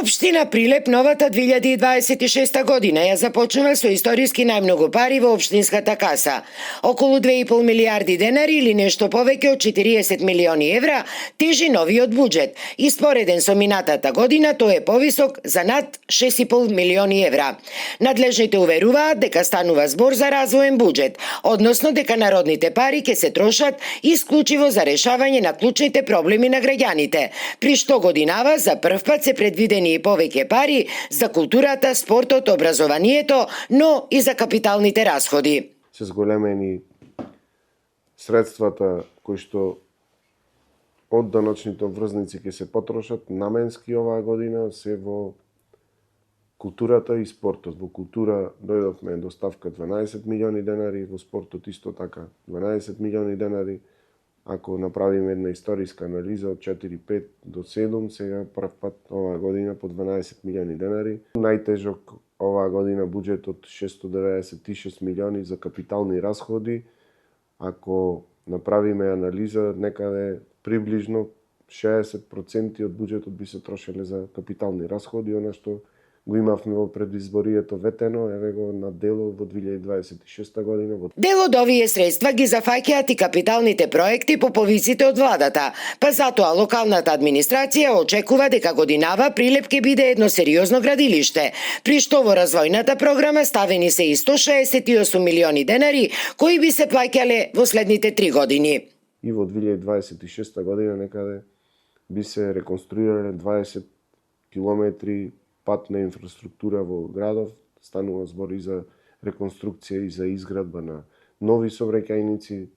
Општина Прилеп новата 2026 година ја започнува со историски најмногу пари во општинската каса. Околу 2,5 милијарди денари или нешто повеќе од 40 милиони евра тежи новиот буџет. И спореден со минатата година тој е повисок за над 6,5 милиони евра. Надлежните уверуваат дека станува збор за развоен буџет, односно дека народните пари ќе се трошат исклучиво за решавање на клучните проблеми на граѓаните. При што годинава за првпат се предвидени и повеќе пари за културата, спортот, образованието, но и за капиталните расходи. Се зголемени средствата кои што од даночните обврзници ќе се потрошат наменски оваа година се во културата и спортот. Во култура дојдовме до ставка 12 милиони денари, во спортот исто така 12 милиони денари. Ако направиме една историска анализа од 4-5 до 7, сега прв пат оваа година по 12 милиони денари. Најтежок оваа година буџет од 696 милиони за капитални расходи. Ако направиме анализа, некаде приближно 60% од буџетот би се трошеле за капитални расходи, она што го имавме во предизборието ветено, еве го на дело во 2026 година. Дел од овие средства ги зафаќаат и капиталните проекти по повиците од владата, па затоа локалната администрација очекува дека годинава Прилеп ќе биде едно сериозно градилиште, при што во развојната програма ставени се и 168 милиони денари кои би се плаќале во следните 3 години. И во 2026 година некаде би се реконструирале 20 километри патна инфраструктура во градов, станува збор и за реконструкција и за изградба на нови сообраќајници.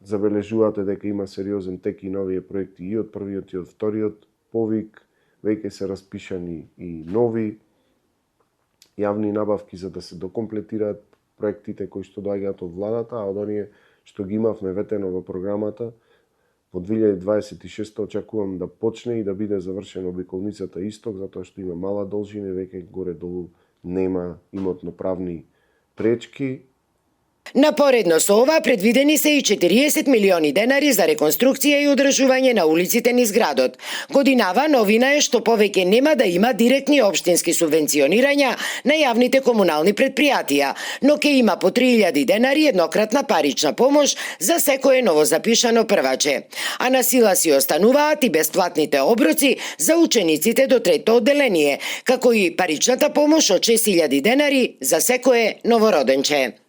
Забележувате дека има сериозен тек и нови проекти и од првиот и од вториот повик, веќе се распишани и нови јавни набавки за да се докомплетираат проектите кои што доаѓаат од владата, а од оние што ги имавме ветено во програмата. Во 2026 очекувам да почне и да биде завршена обиколницата Исток, затоа што има мала должина и веќе горе-долу нема имотно-правни пречки. Напоредно со ова предвидени се и 40 милиони денари за реконструкција и одржување на улиците низ градот. Годинава новина е што повеќе нема да има директни општински субвенционирања на јавните комунални предпријатија, но ќе има по 3000 денари еднократна парична помош за секое новозапишано прваче. А на сила си остануваат и бесплатните оброци за учениците до трето одделение, како и паричната помош од 6000 денари за секое новороденче.